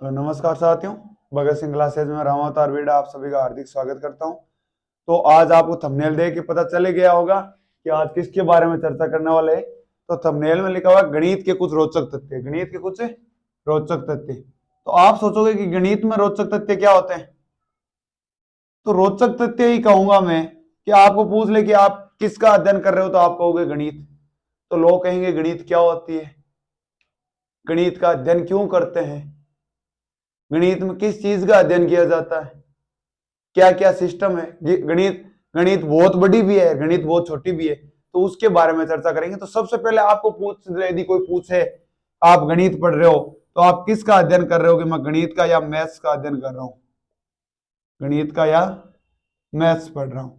Hello नमस्कार साथियों। Bhagat Singh classes में रामा अवतार वीडा आप सभी का हार्दिक स्वागत करता हूं। तो आज आपको थंबनेल देख के पता चले गया होगा कि आज किसके बारे में चर्चा करने वाले हैं। तो थंबनेल में लिखा हुआ है गणित के कुछ रोचक तथ्य। गणित के कुछ रोचक तथ्य। तो आप सोचोगे कि गणित में रोचक तथ्य क्या होते हैं। तो रोचक तथ्य ही कहूंगा मैं कि आपको पूछ ले कि आप किसका अध्ययन कर रहे हो तो आप कहोगे गणित। तो लोग कहेंगे गणित क्या होती है, गणित का अध्ययन क्यों करते हैं, गणित में किस चीज का अध्ययन किया जाता है, क्या क्या सिस्टम है। गणित गणित बहुत बड़ी भी है, गणित बहुत छोटी भी है। तो उसके बारे में चर्चा करेंगे। तो सबसे पहले आपको यदि कोई पूछे आप गणित पढ़ रहे हो तो आप किसका अध्ययन कर रहे हो कि मैं गणित का या मैथ्स का अध्ययन कर रहा हूं, गणित का या मैथ्स पढ़ रहा हूं।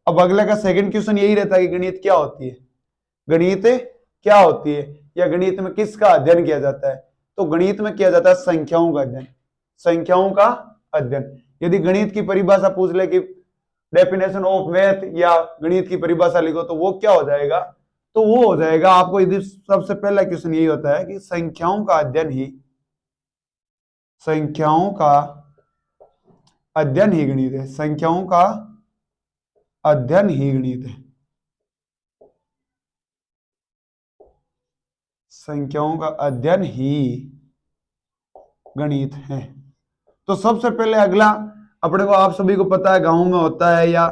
अब अगले का सेकंड क्वेश्चन यही रहता है कि गणित क्या होती है, गणित क्या होती है या गणित में किसका अध्ययन किया जाता है। तो गणित में किया जाता है संख्याओं का अध्ययन, संख्याओं का अध्ययन। यदि गणित की परिभाषा पूछ ले कि डेफिनेशन ऑफ मैथ या गणित की परिभाषा लिखो तो वो क्या हो जाएगा। तो वो हो जाएगा आपको यदि सबसे पहला क्वेश्चन यही होता है कि संख्याओं का अध्ययन ही, संख्याओं का अध्ययन ही गणित है, संख्याओं का अध्ययन ही गणित है, संख्याओं का अध्ययन ही गणित है। तो सबसे पहले अगला अपने को, आप सभी को पता है गांव में होता है या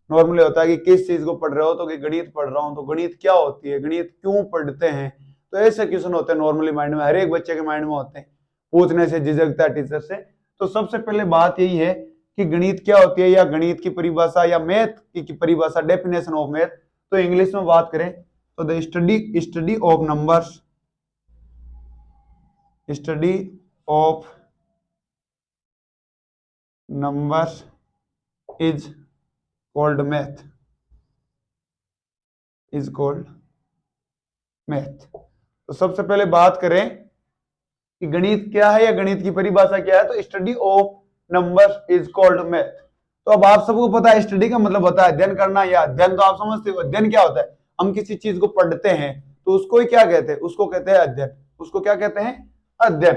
नॉर्मली होता है कि किस चीज को पढ़ रहे हो तो कि गणित पढ़ रहा हूं। तो गणित क्या होती है, गणित क्यों पढ़ते हैं। तो ऐसे क्वेश्चन होते हैं नॉर्मली माइंड में, हर एक बच्चे के माइंड में होते हैं, पूछने से झिझकता है टीचर से। तो सबसे पहले बात यही है कि गणित क्या होती है या गणित की परिभाषा या मैथ की परिभाषा, डेफिनेशन ऑफ मैथ। तो इंग्लिश में बात करें तो the study of numbers, study of numbers is called math, is called math. तो सबसे पहले बात करें कि गणित क्या है या गणित की परिभाषा क्या है। तो study of numbers is called math. तो अब आप सबको पता है स्टडी का मतलब होता है अध्ययन करना, या अध्ययन तो आप समझते हो। अध्ययन क्या होता है, हम किसी चीज को पढ़ते हैं तो उसको ही क्या कहते हैं, उसको कहते हैं अध्ययन। उसको क्या कहते हैं, अध्ययन।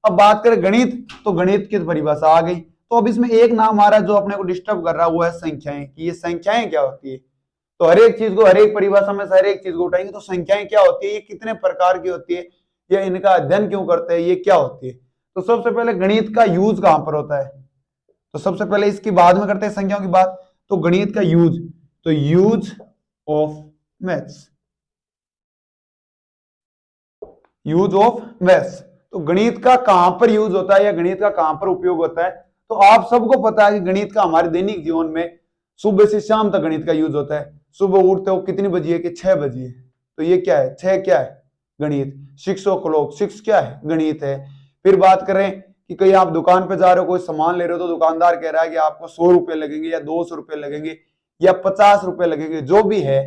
अब बात करें गणित, तो गणित की परिभाषा आ गई। तो अब इसमें एक नाम आ रहा है जो अपने को डिस्टर्ब कर रहा है, वो है संख्याएं। कि ये संख्याएं क्या होती है। तो हर एक चीज को, हर एक परिभाषा में से हर एक चीज को उठाएंगे। तो संख्याएं क्या होती है, ये कितने प्रकार की होती है, या इनका अध्ययन क्यों करते हैं, ये क्या होती है। तो सबसे पहले गणित का यूज कहां पर होता है। तो सबसे पहले इसकी बाद में करते हैं संख्याओं की बात। तो गणित का यूज, तो use of maths, use of maths. तो गणित का कहां पर यूज होता है या गणित का कहां पर उपयोग होता है। तो आप सबको पता है कि गणित का हमारे दैनिक जीवन में सुबह से शाम तक गणित का यूज होता है। सुबह उठते हो कितनी बजी है कि 6 बजे। तो ये क्या है, 6 क्या है, गणित। 6 o'clock, 6 क्या है, गणित है। फिर बात करें कि कहीं आप दुकान पे जा रहे हो, कोई सामान ले रहे हो, तो दुकानदार कह रहा है कि आपको 100 रुपए लगेंगे या 200 रुपए लगेंगे या 50 रुपए लगेंगे, जो भी है।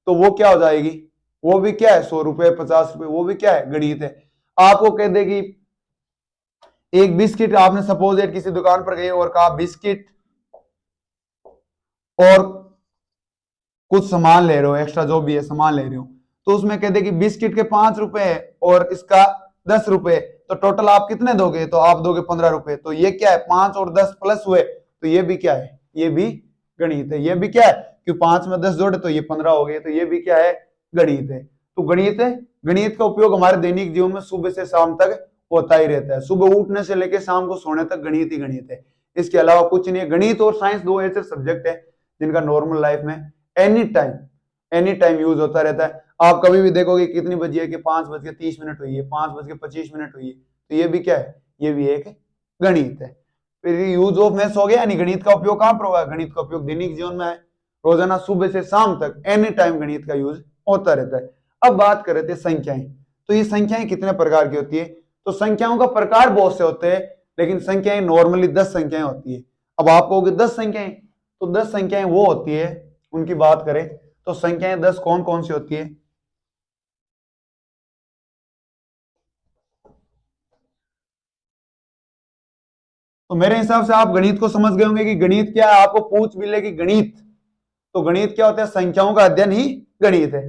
तो वो क्या हो जाएगी, वो भी क्या है, 100 रुपए 50 रुपए, वो भी क्या है, गणित है। आपको कह देगी एक बिस्किट, आपने सपोज एट किसी दुकान पर गए और कहा बिस्किट और कुछ सामान ले रहे हो, एक्स्ट्रा जो भी है सामान ले रहे हो। तो उसमें कह दे कि बिस्किट के 5 रुपए और इसका 10 रुपए, तो टोटल आप कितने दोगे। तो आप दोगे 15 रुपए। तो ये क्या है, 5 और 10 प्लस हुए, तो ये भी क्या है, ये भी गणित है। ये भी क्या है कि 5 में 10 जोड़े तो ये 15 हो गए। तो ये भी क्या है, गणित है। तो गणित है, गणित का उपयोग हमारे दैनिक जीवन में सुबह से शाम तक होता ही रहता है। सुबह उठने से लेकर शाम को सोने तक गणित ही गणित है। इसके अलावा कुछ नहीं है। गणित और साइंस दो ऐसे सब्जेक्ट है जिनका नॉर्मल लाइफ में एनी टाइम यूज होता रहता है। आप कभी भी देखोगे कितनी बजी है कि 5:30 हुई है, 5:25 हुई है। तो ये भी क्या है, ये भी एक गणित है। फिर यूज ऑफ मैथ्स हो गया, यानी गणित का उपयोग कहां पर होगा, गणित का उपयोग दैनिक जीवन में है। रोजाना सुबह से शाम तक एनी टाइम गणित का यूज होता रहता है। अब बात कर रहे थे संख्याएं। तो ये संख्याएं कितने प्रकार की होती है। तो संख्याओं का प्रकार बहुत से होते हैं, लेकिन संख्याएं नॉर्मली 10 संख्याएं होती है। अब आप कहोगे 10 संख्याएं, तो 10 संख्याएं वो होती है, उनकी बात करें तो संख्याएं 10 कौन कौन सी होती है। तो मेरे हिसाब से आप गणित को समझ गए होंगे कि गणित क्या है। आपको पूछ भी ले कि गणित, तो गणित क्या होता है, संख्याओं का अध्ययन ही गणित है।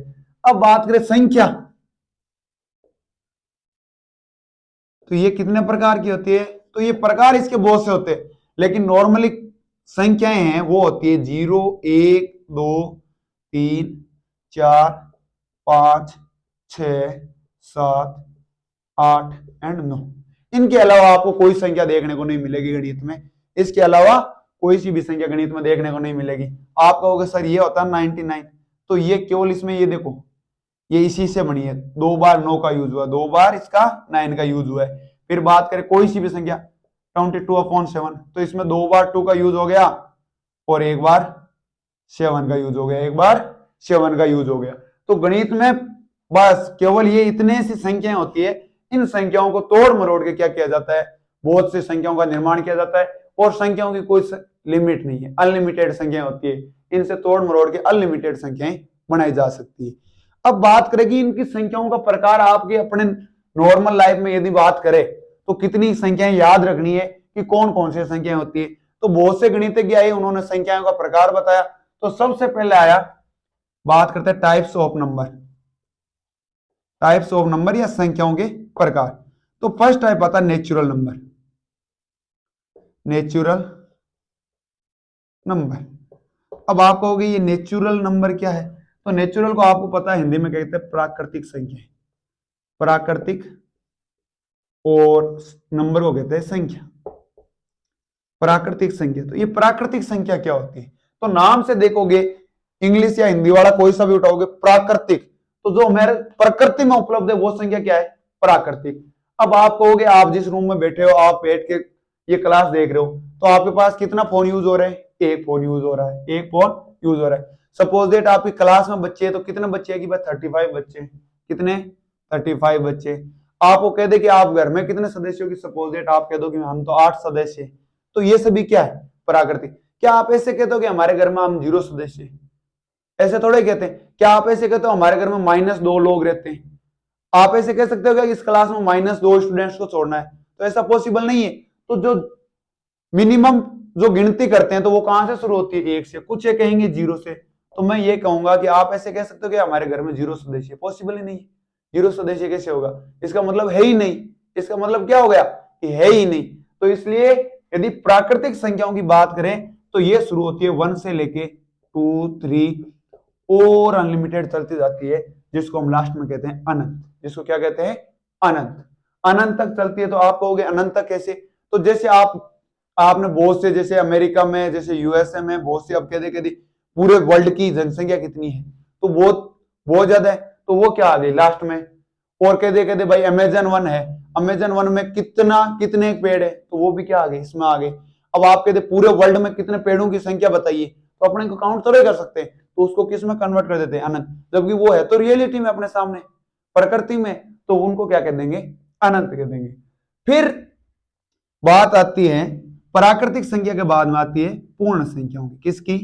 अब बात करें संख्या, तो ये कितने प्रकार की होती है? तो ये प्रकार इसके बहुत से होते हैं, लेकिन नॉर्मली संख्याएं हैं वो होती है 0, 1, 2, 3, 4, 5, 6, 7, 8 एंड 9। इनके अलावा आपको कोई संख्या देखने को नहीं मिलेगी गणित में। इसके अलावा कोई सी भी संख्या गणित में देखने को नहीं मिलेगी। आप कहोगे सर ये होता है 99, तो ये केवल इसमें ये देखो ये इसी से बनी है, 2 बार 9 का यूज हुआ, 2 बार इसका 9 का यूज हुआ है। फिर बात करें कोई सी भी संख्या 22/7, तो इसमें 2 बार 2 का यूज हो गया और 1 बार 7 का यूज हो गया, 1 बार 7 का यूज हो गया। तो गणित में बस केवल ये इतने सी संख्याएं होती है। इन संख्याओं को तोड़ मरोड़ के क्या किया जाता है? बहुत सी संख्याओं का निर्माण किया जाता है, और संख्याओं की कोई लिमिट नहीं है, अनलिमिटेड संख्याएं होती है। इनसे तोड़ मरोड़ के अनलिमिटेड संख्याएं बनाई जा सकती है। अब बात करेगी इनकी संख्याओं का प्रकार। आपके अपने नॉर्मल लाइफ में यदि बात करें तो कितनी संख्याएं याद रखनी है कि कौन कौन सी संख्याएं होती है? तो बहुत से गणितज्ञ आए, उन्होंने संख्याओं का प्रकार बताया। तो सबसे पहले आया, बात करते हैं types of number, types of number या संख्याओं के प्रकार। तो फर्स्ट टाइप आता है नेचुरल नंबर, नेचुरल नंबर। अब आप कहोगे ये नेचुरल नंबर क्या है? तो नेचुरल को आपको पता है हिंदी में कहते हैं प्राकृतिक संख्या, प्राकृतिक, और नंबर को कहते हैं संख्या, प्राकृतिक संख्या। तो ये प्राकृतिक संख्या क्या होती है? तो नाम से देखोगे, इंग्लिश या हिंदी वाला कोई सा भी उठाओगे, प्राकृतिक, तो जो हमारे प्रकृति में उपलब्ध है वो संख्या क्या है? प्राकृतिक। अब आप कहोगे, आप जिस रूम में बैठे हो, आप बैठ के ये क्लास देख रहे हो, तो आपके पास कितना फोन यूज हो रहा है? एक फोन यूज हो रहा है, एक फोन यूज हो रहा है। सपोज दैट आपकी क्लास में बच्चे हैं, तो कितने बच्चे हैं कि भाई 35 बच्चे। कितने? 35 बच्चे। आपको कह दे कि आप घर में कितने सदस्य हो, कि सपोज दैट आप कह दो कि हम तो 8 सदस्य हैं, तो ये सभी क्या है? प्राकृतिक। क्या आप ऐसे कहते हो कि हमारे घर में हम 0 सदस्य हैं? ऐसे थोड़े कहते हैं। क्या आप ऐसे कहते हो हमारे घर में -2 लोग रहते हैं? आप ऐसे कह सकते हो क्या इस क्लास में -2 स्टूडेंट्स को छोड़ना है? तो ऐसा पॉसिबल नहीं है। तो जो मिनिमम जो गिनती करते हैं, तो वो कहां से शुरू होती है? 1 से। कुछ ये कहेंगे 0 से। तो मैं ये कहूंगा कि आप ऐसे कह सकते हो कि हमारे घर में 0 सदस्य, पॉसिबल ही नहीं। 0 सदस्य कैसे होगा? इसका मतलब है ही नहीं। इसका मतलब क्या हो गया? कि है ही नहीं। तो इसलिए यदि प्राकृतिक संख्याओं की बात करें तो ये शुरू होती है 1 से लेके 2, 3 और अनलिमिटेड चलती जाती है, जिसको हम लास्ट में कहते हैं अनंत। जिसको क्या कहते हैं? अनंत। अनंत तक चलती है। तो आप कहोगे अनंत तक कैसे? तो जैसे आपने बहुत से, जैसे अमेरिका में, जैसे यूएसए में बहुत से, अब कह दे पूरे वर्ल्ड की जनसंख्या कितनी है? तो बहुत ज्यादा है। तो वो क्या आ गई लास्ट में? और कह दे भाई अमेजन 1 है, अमेजन 1 में कितने पेड़ है? तो वो भी क्या आ गए? इसमें आ गए। अब आप कहते पूरे वर्ल्ड में कितने पेड़ों की संख्या बताइए, तो अपने को काउंट थोड़े कर सकते हैं, तो उसको किस में कन्वर्ट कर देते हैं? अनंत। जबकि वो है तो रियलिटी में अपने सामने, प्रकृति में, तो उनको क्या कह देंगे? अनंत कह देंगे। फिर बात आती है प्राकृतिक संख्या के बाद में आती है पूर्ण संख्याओं की। किसकी?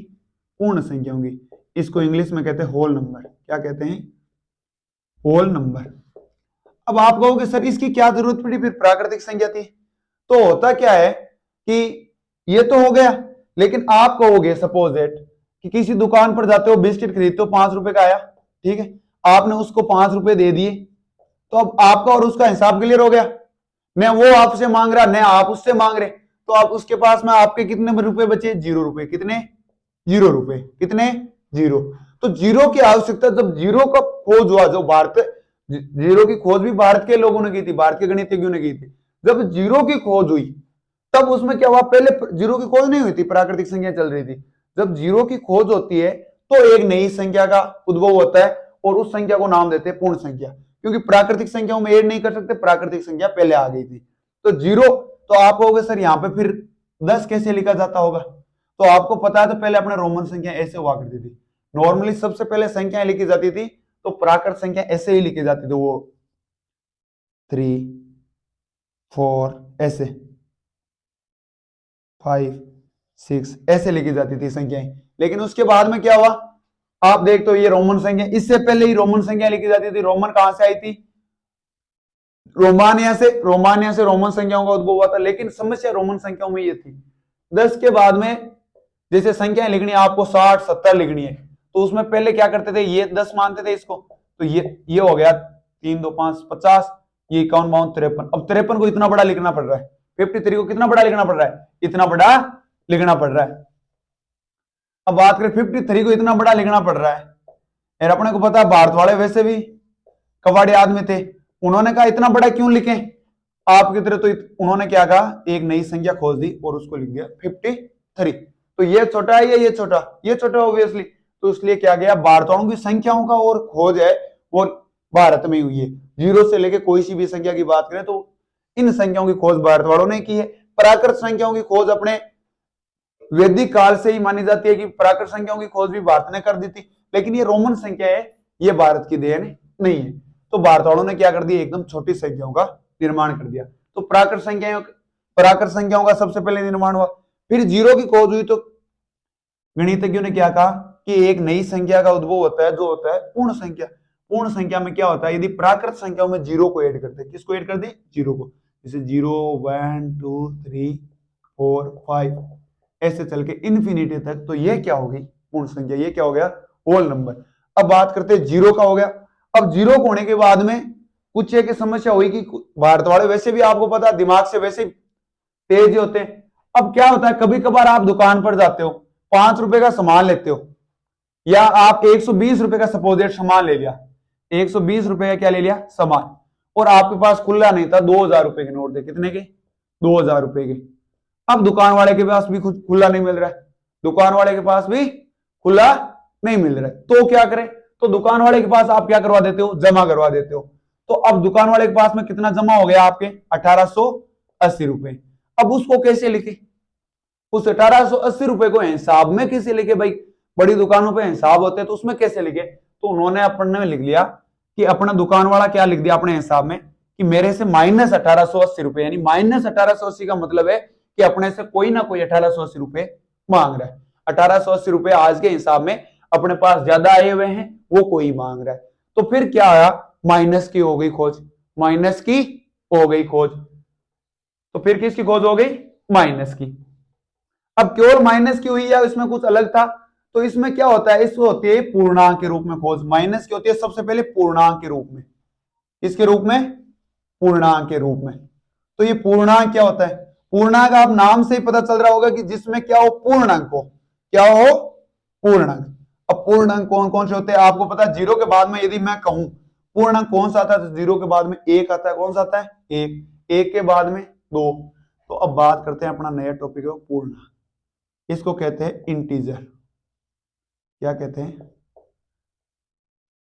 पूर्ण संख्याओं की। इसको इंग्लिश में कहते हैं होल नंबर। क्या कहते हैं? Whole number. अब आप कहोगे सर इसकी क्या जरूरत पड़ी? फिर प्राकृतिक संख्या थी। तो होता क्या है कि ये तो हो गया, लेकिन आप कहोगे सपोज दैट कि किसी दुकान पर जाते हो, बिस्किट खरीदते हो, 5 रुपए का आया, ठीक है, आपने उसको 5 रुपए दे दिए, तो अब आपका और उसका हिसाब क्लियर हो गया। न वो आपसे मांग रहा, न आप उससे मांग रहे, तो आप उसके पास में आपके कितने रुपए बचे? 0 रुपए। कितने? 0 रुपए। कितने? 0। तो 0 की आवश्यकता, जब 0 का खोज हुआ, जो भारत, 0 की खोज भी भारत के लोगों ने की थी, भारत के गणितज्ञों ने की थी। जब 0 की खोज हुई तब उसमें क्या हुआ? पहले 0 की खोज नहीं हुई थी, प्राकृतिक संख्या चल रही थी। जब 0 की खोज होती है तो एक नई संख्या का उद्भव होता है, और उस संख्या को नाम देते हैं पूर्ण संख्या, क्योंकि प्राकृतिक संख्याओं में ऐड नहीं कर सकते, प्राकृतिक संख्या पहले आ गई थी। तो 0, तो आप कहोगे सर यहाँ पे फिर 10 कैसे लिखा जाता होगा? तो आपको पता है, तो पहले अपने रोमन संख्या ऐसे हुआ करती थी। नॉर्मली सबसे पहले संख्याएं लिखी जाती थी, तो प्राकृत संख्या ऐसे ही लिखी जाती थी, वो 3, 4 ऐसे, 5, 6 ऐसे लिखी जाती थी संख्याएं। लेकिन उसके बाद में क्या हुआ? आप देखते हो ये रोमन संख्या, इससे पहले ही रोमन संख्या लिखी जाती थी। रोमन कहां से आई थी? रोमानिया से रोमन संख्याओं का उद्भव हुआ था। लेकिन समस्या रोमन संख्याओं में ये थी, 10 के बाद में जैसे संख्याएं लिखनी है आपको, 60, 70 लिखनी है, तो उसमें पहले क्या करते थे? ये 10 मानते थे इसको, तो ये हो गया 3, 2, 5, 50, ये 51, 52, 53। अब 53 को इतना बड़ा लिखना पड़ रहा है, 53 को कितना बड़ा लिखना पड़ रहा है, इतना बड़ा लिखना पड़ रहा है। अब बात करें 53 को इतना बड़ा लिखना पड़ रहा है, यार अपने को पता है भारत वाले वैसे भी कबाड़ी आदमी थे, उन्होंने कहा इतना बड़ा क्यों लिखें आपकी तरह, तो उन्होंने क्या कहा, एक नई संख्या खोज दी और उसको लिख दिया 53। तो ये छोटा है या ये छोटा, ये छोटा ऑब्वियसली, तो इसलिए क्या गया, भारतवालों की संख्याओं का और खोज है वो भारत में हुई है। जीरो से लेके कोई सी भी संख्या की बात करें तो इन संख्याओं की खोज भारत वालों ने की है। प्राकृत संख्याओं की खोज अपने वैदिक काल से ही मानी जाती है कि प्राकृत संख्याओं की खोज भी भारत ने कर दी थी, लेकिन ये रोमन संख्या है, ये भारत की देन नहीं है। तो भारत वालों ने क्या कर दिया, एकदम छोटी संख्याओं का निर्माण कर दिया। तो प्राकृत संख्याओं का सबसे पहले निर्माण हुआ। फिर जीरो की खोज हुई तो गणितज्ञों ने क्या कहा कि एक नई संख्या का उद्भव होता है जो होता है पूर्ण संख्या। पूर्ण संख्या में क्या होता है, यदि प्राकृत संख्याओं में जीरो को ऐड करते हैं, किसको ऐड कर दे, जीरो को, जैसे 0, 1, 2, 3, 4, 5 ऐसे चल के इन्फिनिटी तक, तो ये क्या होगी, पूर्ण संख्या, ये क्या हो गया, होल नंबर। अब बात करते हैं जीरो का हो गया। अब जीरो को होने के बाद में कुछ एक समस्या हुई कि भारत वाले वैसे भी आपको पता दिमाग से वैसे तेज होते हैं। अब क्या होता है, कभी कभार आप दुकान पर जाते हो, 5 रुपए का सामान लेते हो, या आप 120 रुपए का सपोजेट सामान ले लिया, 120 रुपए का क्या ले लिया सामान, और आपके पास खुला नहीं था, 2000 रुपए के नोट थे, कितने के, 2000 रुपए के। अब दुकान वाले के पास भी खुला नहीं मिल रहा है, दुकान वाले के पास भी खुला नहीं मिल रहा है, तो क्या करें, तो दुकान वाले के पास आप क्या करवा देते हो, जमा करवा देते हो। तो अब दुकान वाले के पास में कितना जमा हो गया आपके, 1880 रुपए। अब उसको कैसे लिखे, उस 1880 रुपए को हिसाब में कैसे लिखे भाई, बड़ी दुकानों पे हिसाब होते हैं तो उसमें कैसे लिखे, तो उन्होंने अपने लिख लिया कि अपना दुकान वाला क्या लिख दिया अपने हिसाब में कि मेरे से माइनस 1880 रुपए, यानी माइनस 1880 का मतलब है कि अपने से कोई ना कोई 1880 रुपए मांग रहा है। 1880 रुपए आज के हिसाब में अपने पास ज्यादा आए हुए हैं, वो कोई मांग रहा है। तो फिर क्या आया, माइनस की हो गई खोज, माइनस की हो गई खोज। तो फिर किसकी खोज हो गई, माइनस की। अब केवल माइनस की हुई या इसमें कुछ अलग था, तो इसमें क्या होता है, इसमें होती है पूर्णांक के रूप में खोज। माइनस की होती है सबसे पहले पूर्णांक के रूप में, किसके रूप में, पूर्णांक के रूप में। तो ये पूर्णांक क्या होता है, पूर्णांक आप नाम से ही पता चल रहा होगा कि जिसमें क्या हो, पूर्णांक हो, क्या हो, पूर्णांक। अब पूर्णांक कौन कौन से होते हैं आपको पता है, जीरो के बाद में यदि मैं कहूं पूर्णांक कौन सा आता है, तो जीरो के बाद में एक आता है, कौन सा आता है, एक के बाद में दो। तो अब बात करते हैं अपना नया टॉपिक है पूर्णांक, इसको कहते हैं इंटीजर। क्या कहते हैं,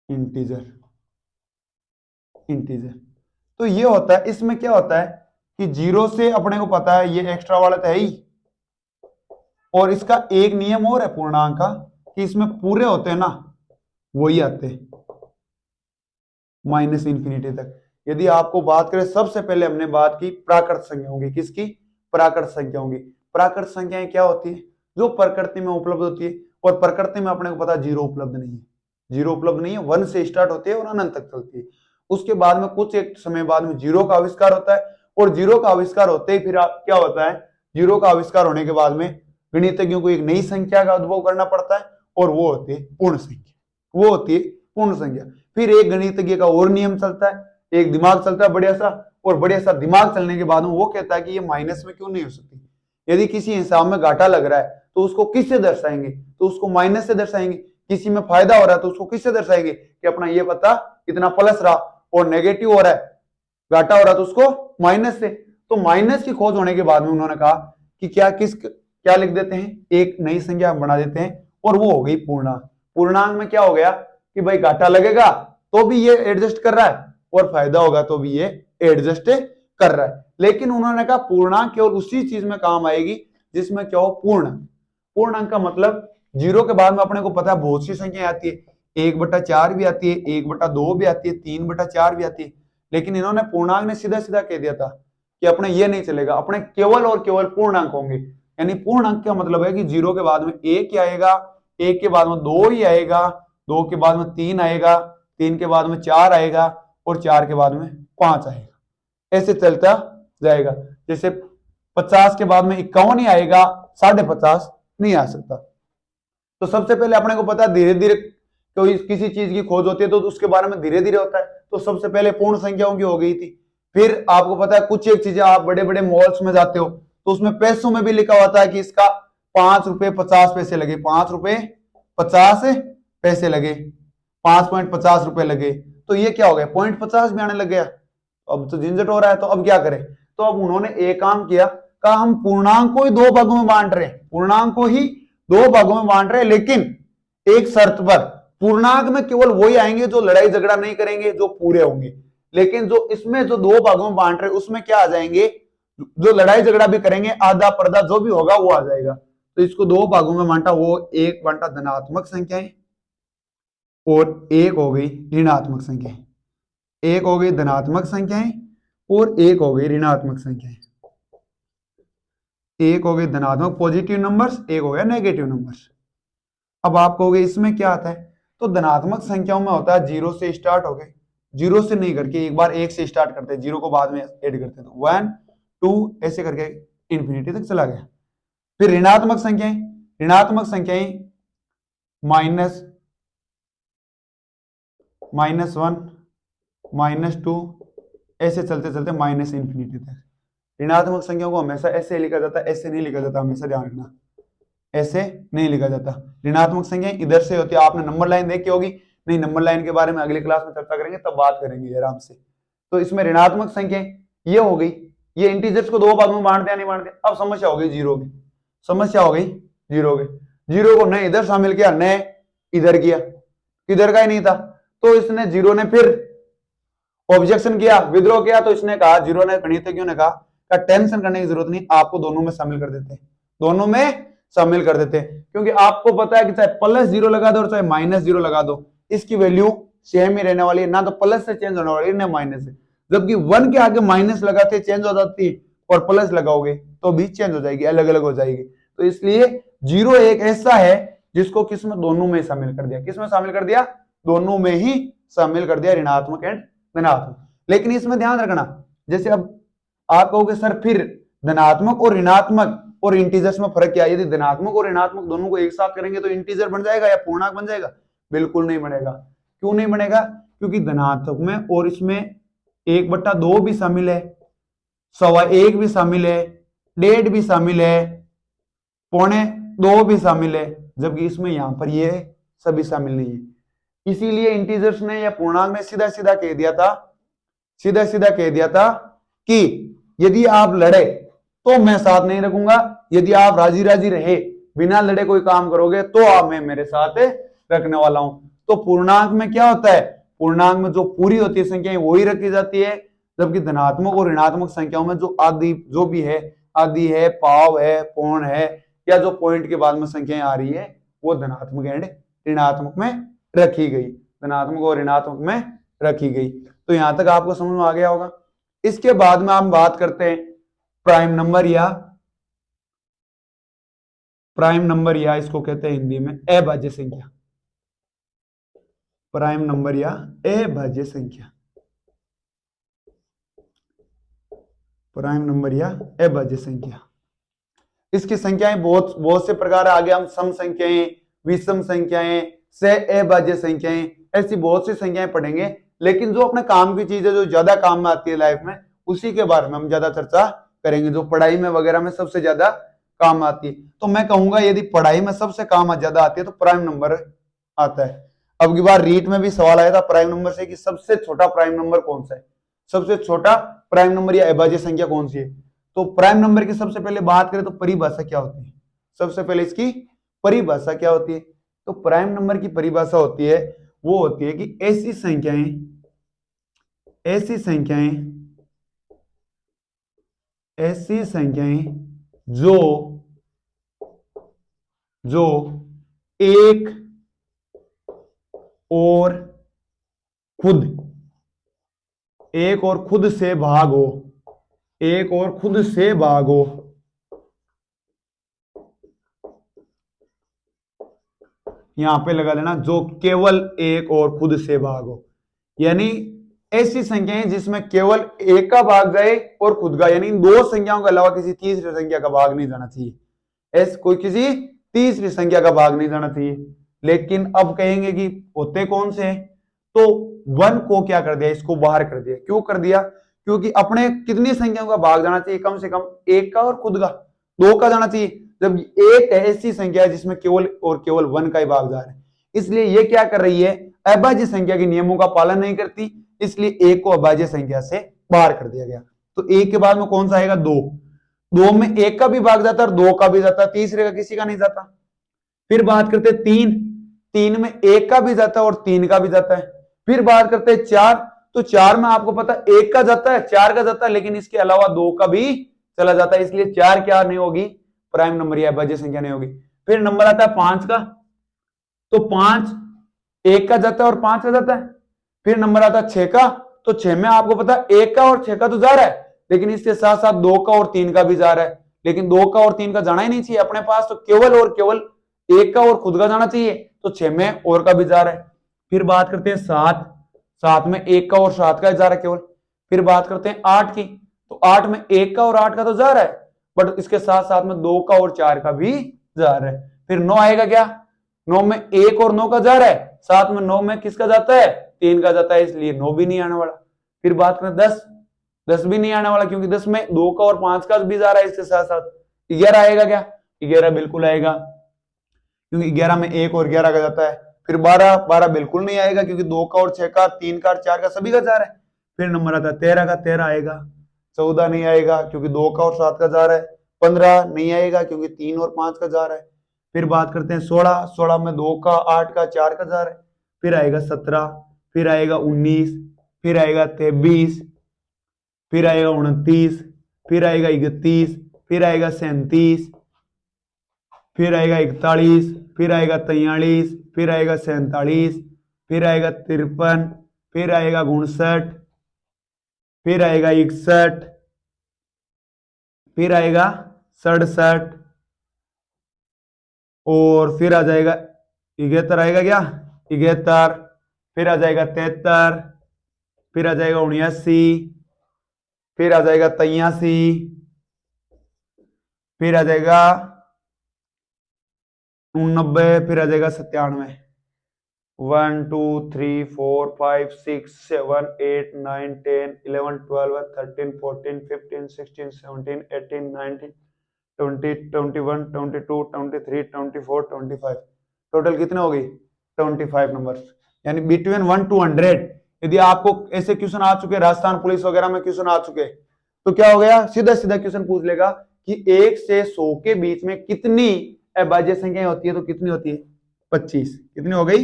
इंटीजर। इंटीजर तो ये होता है, इसमें क्या होता है कि जीरो से अपने को पता है ये एक्स्ट्रा वाला तो है ही, और इसका एक नियम और है पूर्णांक का कि इसमें पूरे होते हैं ना वही आते हैं माइनस इंफिनिटी तक। यदि आपको बात करें, सबसे पहले हमने बात की प्राकृत संख्याओं की, किसकी, प्राकृत संख्याओं की। प्राकृत संख्याएं क्या होती है, जो प्रकृति में उपलब्ध होती है, और प्रकृति में अपने को पता जीरो उपलब्ध नहीं है, जीरो उपलब्ध नहीं है, 1 से स्टार्ट होती है और अनंत तक चलती है। उसके बाद में कुछ एक समय बाद में जीरो का आविष्कार होता है, और जीरो का आविष्कार होते ही फिर क्या होता है, जीरो का आविष्कार होने के बाद में गणितज्ञों को एक नई संख्या का उद्भव करना पड़ता है, और वो होती है पूर्ण संख्या, वो होती है पूर्ण संख्या। फिर एक गणितज्ञ का और नियम चलता है, एक दिमाग चलता है बढ़िया सा, और बढ़िया सा दिमाग चलने के बाद में वो कहता है कि ये माइनस में क्यों नहीं हो सकती। यदि किसी हिसाब में घाटा लग रहा है तो उसको किससे दर्शाएंगे, तो उसको माइनस से दर्शाएंगे। किसी में फायदा हो रहा है तो उसको किससे दर्शाएंगे कि अपना ये पता इतना प्लस रहा, और नेगेटिव हो रहा है, घाटा हो रहा है तो उसको माइनस से। तो माइनस की खोज होने के बाद में उन्होंने कहा कि क्या लिख देते हैं, एक नई संख्या बना देते हैं, और वो हो गई पूर्णांक। पूर्णांक में क्या हो गया कि भाई घाटा लगेगा तो भी ये एडजस्ट कर रहा है, और फायदा होगा तो भी ये एडजस्ट कर रहा है। लेकिन उन्होंने कहा पूर्णांक केवल उसी चीज में काम आएगी जिसमें क्या हो, पूर्णांक। पूर्णांक का मतलब जीरो के बाद में अपने को पता है बहुत सी संख्या आती है, 1/4 भी आती है, 1/2 भी आती है, 3/4 भी आती है। लेकिन इन्होंने पूर्णांक ने सीधा सीधा कह दिया था कि अपने ये नहीं चलेगा, अपने केवल और केवल पूर्णांक होंगे। यानी पूर्णांक का मतलब है कि जीरो के बाद में एक ही आएगा, एक के बाद में दो ही आएगा, दो के बाद में तीन आएगा, तीन के बाद में चार आएगा, और चार के बाद में पांच आएगा, ऐसे चलता जाएगा। जैसे 50 के बाद में 51 ही आएगा, 50.5 नहीं आ सकता। तो सबसे पहले अपने को पता है धीरे धीरे कोई किसी चीज की खोज होती है तो उसके बारे में धीरे धीरे होता है। तो सबसे पहले पूर्ण संख्याओं की हो गई थी, फिर आपको पता है कुछ एक चीजें, आप बड़े बड़े मॉल्स में जाते हो तो उसमें पैसों में भी लिखा होता है कि इसका 5 रुपए 50 पैसे लगे, 5 रुपए 50 पैसे लगे, 5.50 रुपए लगे। तो ये क्या हो गया, 0.50 भी आने लग गया। अब तो झंझट हो रहा है, तो अब क्या करें। तो अब उन्होंने एक काम किया, कहा हम पूर्णांक को ही दो भागों में बांट रहे हैं, पूर्णांक को ही दो भागों में बांट रहे हैं, लेकिन एक शर्त पर, पूर्णांक में केवल वही आएंगे जो लड़ाई झगड़ा नहीं करेंगे, जो पूरे होंगे। लेकिन जो इसमें जो दो भागों में बांट रहे उसमें क्या आ जाएंगे, जो लड़ाई झगड़ा भी करेंगे, आधा पर्दा जो भी होगा वो आ जाएगा। तो इसको दो भागों में बांटा, वो एक बांटा धनात्मक संख्याएं और एक हो गई ऋणात्मक संख्याएं, एक हो गई धनात्मक संख्याएं और एक हो गई ऋणात्मक संख्याएं, एक हो गई धनात्मक पॉजिटिव नंबर्स, एक हो गया नेगेटिव नंबर्स। अब आप कहोगे इसमें क्या आता है, तो धनात्मक संख्याओं में होता है जीरो से स्टार्ट हो गए, जीरो से नहीं करके एक बार एक से स्टार्ट करते हैं, जीरो को बाद में ऐड करते हैं, तो 1 2 ऐसे करके इंफिनिटी तक चला गया। फिर ऋणात्मक संख्याएं, ऋणात्मक संख्याएं माइनस -1 -2 ऐसे चलते चलते माइनस इंफिनिटी तक। ऋणात्मक संख्याओं को हमेशा ऐसे लिखा जाता है, ऐसे नहीं लिखा जाता, हमेशा ध्यान रखना, ऐसे नहीं लिखा जाता। ऋणात्मक संख्याएं इधर से होती है, आपने नंबर लाइन देखी होगी, नहीं नंबर लाइन के बारे में अगली क्लास में चर्चा करेंगे, तब बात करेंगे आराम से। तो इसमें ऋणात्मक संख्याएं ये हो गई, ये इंटीजर्स को दो भागों में बांट दिया, नहीं बांट दिया। अब समस्या हो गई जीरो की, समस्या हो गई जीरो की, जीरो को न इधर शामिल किया न इधर किया, इधर का ही नहीं था, तो इसने जीरो ने फिर ऑब्जेक्शन किया, विद्रोह किया। तो इसने कहा, जीरो ने, गणितज्ञों ने कहा टेंशन करने की जरूरत नहीं, आपको दोनों में शामिल कर देते, दोनों में शामिल कर देते, क्योंकि आपको पता है कि चाहे प्लस जीरो लगा दो और चाहे माइनस जीरो लगा दो, इसकी वैल्यू सेम ही रहने वाली है, ना तो प्लस से चेंज होने वाली है ना माइनस से। जबकि 1 के आगे माइनस लगाते चेंज हो जाती है, और प्लस लगाओगे तो भी चेंज हो जाएगी, अलग अलग हो जाएगी। तो इसलिए जीरो एक ऐसा है जिसको किसमें, दोनों में शामिल कर दिया, किसमें शामिल कर दिया, दोनों में ही शामिल कर दिया, ऋणात्मक एंड धनात्मक। लेकिन इसमें ध्यान रखना, जैसे अब आप कहोगे सर फिर धनात्मक और ऋणात्मक और इंटीजर्स में फर्क क्या है, यदि धनात्मक और ऋणात्मक दोनों को एक साथ करेंगे तो इंटीजर बन जाएगा या पूर्णांक बन जाएगा, बिल्कुल नहीं बनेगा। क्यों नहीं बनेगा, क्योंकि धनात्मक में और इसमें 1/2 भी शामिल है, 1.25 भी शामिल है, 1.5 भी शामिल है, 1.25 भी शामिल है, जबकि इसमें यहां पर ये सभी शामिल नहीं है। इसीलिए इंटीजर्स ने या पूर्णांक ने सीधा सीधा कह दिया था, सीधा सीधा कह दिया था कि यदि आप लड़े तो मैं साथ नहीं रखूंगा, यदि आप राजी राजी रहे बिना लड़े कोई काम करोगे तो आप मैं मेरे साथ रखने वाला हूं। तो पूर्णांक में क्या होता है, पूर्णांक में जो पूरी होती है संख्याएं वही रखी जाती है, जबकि धनात्मक और ऋणात्मक संख्याओं में जो आदि जो भी है, आदि है, पाव है, पौन है, या जो पॉइंट के बाद में संख्याएं आ रही है वो धनात्मक एंड ऋणात्मक में रखी गई, धनात्मक और ऋणात्मक में रखी गई। तो यहां तक आपको समझ में आ गया होगा। इसके बाद में हम बात करते हैं प्राइम नंबर, या इसको कहते हैं हिंदी में अभाज्य संख्या, प्राइम नंबर या अभाज्य संख्या, प्राइम नंबर या अभाज्य संख्या। इसकी संख्याएं बहुत से प्रकार आगे हम सम संख्याएं, विषम संख्याएं, से अभाज्य संख्याएं, ऐसी बहुत सी संख्याएं पढ़ेंगे। लेकिन जो अपने काम की चीज है, जो ज्यादा काम में आती है लाइफ में, उसी के बारे में हम ज्यादा चर्चा करेंगे, जो पढ़ाई में वगैरह में सबसे ज्यादा काम आती है। तो मैं कहूंगा यदि पढ़ाई में सबसे काम ज्यादा आती है तो प्राइम नंबर आता है। अब की बार रीट में भी सवाल आया था प्राइम नंबर से कि सबसे छोटा प्राइम नंबर कौन सा है, सबसे छोटा प्राइम नंबर या अभाज्य संख्या कौन सी है। तो प्राइम नंबर की सबसे पहले बात करें तो परिभाषा क्या होती है, सबसे पहले इसकी परिभाषा क्या होती है। तो प्राइम नंबर की परिभाषा होती है, वो होती है कि ऐसी संख्याएं जो एक और खुद से भाग हो, एक और खुद से भाग हो, यहां पे लगा देना जो केवल एक और खुद से भाग हो, यानी ऐसी संख्याएं जिसमें केवल एक का भाग जाए और खुद का, यानी दो संख्याओं के अलावा किसी तीसरी संख्या का भाग नहीं जाना चाहिए, कोई किसी तीसरी संख्या का भाग नहीं जाना चाहिए। लेकिन अब कहेंगे कि होते कौन से हैं, तो 1 को क्या कर दिया, इसको बाहर कर दिया। क्यों कर दिया, क्योंकि अपने कितनी संख्याओं का भाग जाना चाहिए, कम से कम एक का और खुद का 2 का जाना चाहिए, जब एक ऐसी संख्या है जिसमें केवल और केवल 1 का ही भाग जा रहा है। इसलिए ये क्या कर रही है, अभाज्य संख्या के नियमों का पालन नहीं करती, इसलिए एक को अभाज्य संख्या से बाहर कर दिया गया। तो एक के बाद में कौन सा आएगा, 2 में एक का भी भाग जाता है और 2 का भी जाता है, तीसरे का किसी का नहीं जाता। फिर बात करते हैं 3 में एक का भी जाता है और 3 का भी जाता है। फिर बात करते हैं 4, तो 4 में आपको पता है एक का जाता है, 4 का जाता है, लेकिन इसके अलावा 2 का भी चला जाता है, इसलिए 4 क्या नहीं होगी, प्राइम नंबर या अभाज्य संख्या नहीं होगी। फिर नंबर आता है 5 का, तो 5 एक का जाता है और 5 का जाता है। फिर नंबर आता है 6 का, तो 6 में आपको पता है एक का और 6 का तो जा रहा है, लेकिन इसके साथ साथ 2 का और 3 का भी जा रहा है, लेकिन 2 का और 3 का जाना ही नहीं चाहिए अपने पास, तो केवल और केवल एक का और खुद का जाना चाहिए, तो 6 में और का भी जा रहा है। फिर बात करते हैं 7 में एक का और 7 का जा रहा है केवल। फिर बात करते हैं 8 की, तो 8 में एक का और 8 का तो जा रहा है, बट इसके साथ साथ में 2 का और 4 का भी जा रहा है। फिर 9 आएगा क्या, 9 में एक और 9 का जा रहा है, साथ में 9 में किसका जाता है, 3 का जाता है, इसलिए 9 भी नहीं आने वाला। फिर बात करें 10 भी नहीं आने वाला, क्योंकि 10 में 2 का और 5 का भी जा रहा है, इसके साथ साथ 11 आएगा क्या, 11 बिल्कुल आएगा, क्योंकि 11 में एक और 11 का जाता है। फिर 12 बिल्कुल नहीं आएगा, क्योंकि 2 का और 6 का, 3 का और 4 का सभी का जा रहा है। फिर नंबर आता है 13 का, 13 आएगा। 14 नहीं आएगा, क्योंकि 2 का और 7 का जा रहा है। 15 नहीं आएगा, क्योंकि 3 और 5 का जा रहा है। फिर बात करते हैं 16 में 2 का, 8 का, 4 का जा रहा है। फिर आएगा 17, फिर आएगा 19, फिर आएगा 23, फिर आएगा 29, फिर आएगा 31, फिर आएगा 37, फिर आएगा 41, फिर आएगा 43, फिर आएगा 47, फिर आएगा 53, फिर आएगा 59, फिर आएगा 61, फिर आएगा 67, और फिर आ जाएगा 71 आएगा क्या, 71, फिर आ जाएगा 73, फिर आ जाएगा 79, फिर आ जाएगा 83, फिर आ जाएगा 89, फिर आ जाएगा 97। 1 2 3 4 5 6 7 8 9 10 11 12 13 14 15 16 17 18 19 20 21 22 23 24 25। टोटल कितने हो गई, 25 नंबर, यानी बिटवीन 1 to 100। यदि आपको ऐसे क्वेश्चन आ चुके, राजस्थान पुलिस वगैरह में क्वेश्चन आ चुके, तो क्या हो गया, सीधा सीधा क्वेश्चन पूछ लेगा कि 1 से 100 के बीच में कितनी अभाज्य संख्याएं होती है, तो कितनी होती है, 25। कितनी हो गई,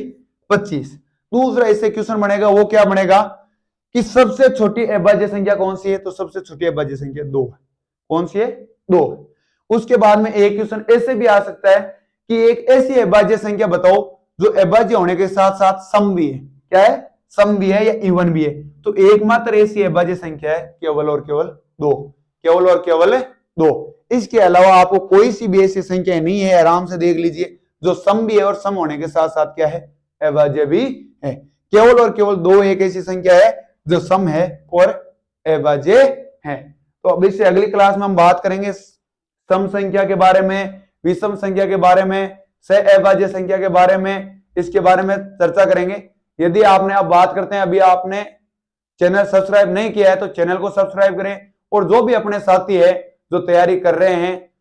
25। दूसरा इससे क्वेश्चन बनेगा, वो क्या बनेगा कि सबसे छोटी अभाज्य संख्या कौन सी है, तो सबसे छोटी अभाज्य संख्या 2 है। कौन सी है, 2। उसके बाद में एक क्वेश्चन ऐसे भी आ सकता है कि एक ऐसी अभाज्य संख्या बताओ जो अभाज्य होने के साथ साथ सम भी है। क्या है, सम भी है या इवन भी है। तो एकमात्र ऐसी अभाज्य संख्या है केवल और केवल 2, केवल और केवल 2। इसके अलावा आपको कोई सी भी ऐसी संख्या नहीं है, आराम से देख लीजिए, जो सम भी है और सम होने के साथ साथ क्या है, अभाज्य भी है। केवल और केवल 2 एक ऐसी संख्या है जो सम है और अभाज्य है। तो अब इससे अगली क्लास में हम बात करेंगे सम संख्या के बारे में, विषम संख्या के बारे में, सह अभाज्य संख्या के बारे में, इसके बारे में चर्चा करेंगे। यदि आपने, अब बात करते हैं, अभी आपने चैनल सब्सक्राइब नहीं किया है तो चैनल को सब्सक्राइब करें, और जो भी अपने साथी है जो तैयारी कर रहे हैं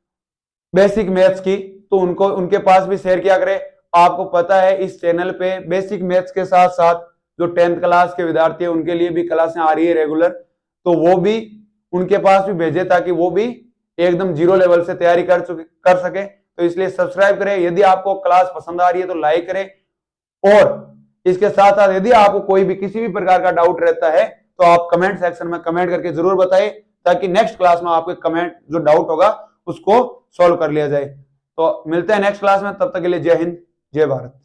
बेसिक मैथ्स की, तो उनको, उनके पास भी शेयर किया करें। आपको पता है इस चैनल पे बेसिक मैथ्स के साथ साथ जो 10th क्लास के विद्यार्थी है उनके लिए भी क्लासें आ रही है रेगुलर, तो वो भी उनके पास भी भेजे ताकि वो भी एकदम जीरो लेवल से तैयारी कर सके। तो इसलिए सब्सक्राइब करें। यदि आपको क्लास पसंद आ रही है तो लाइक करें, और इसके साथ साथ यदि आपको कोई भी किसी भी प्रकार का डाउट रहता है तो आप कमेंट सेक्शन में कमेंट करके जरूर बताएं, ताकि नेक्स्ट क्लास में आपके कमेंट जो डाउट होगा उसको सॉल्व कर लिया जाए। तो मिलते हैं नेक्स्ट क्लास में, तब तक के लिए जय हिंद, जय भारत।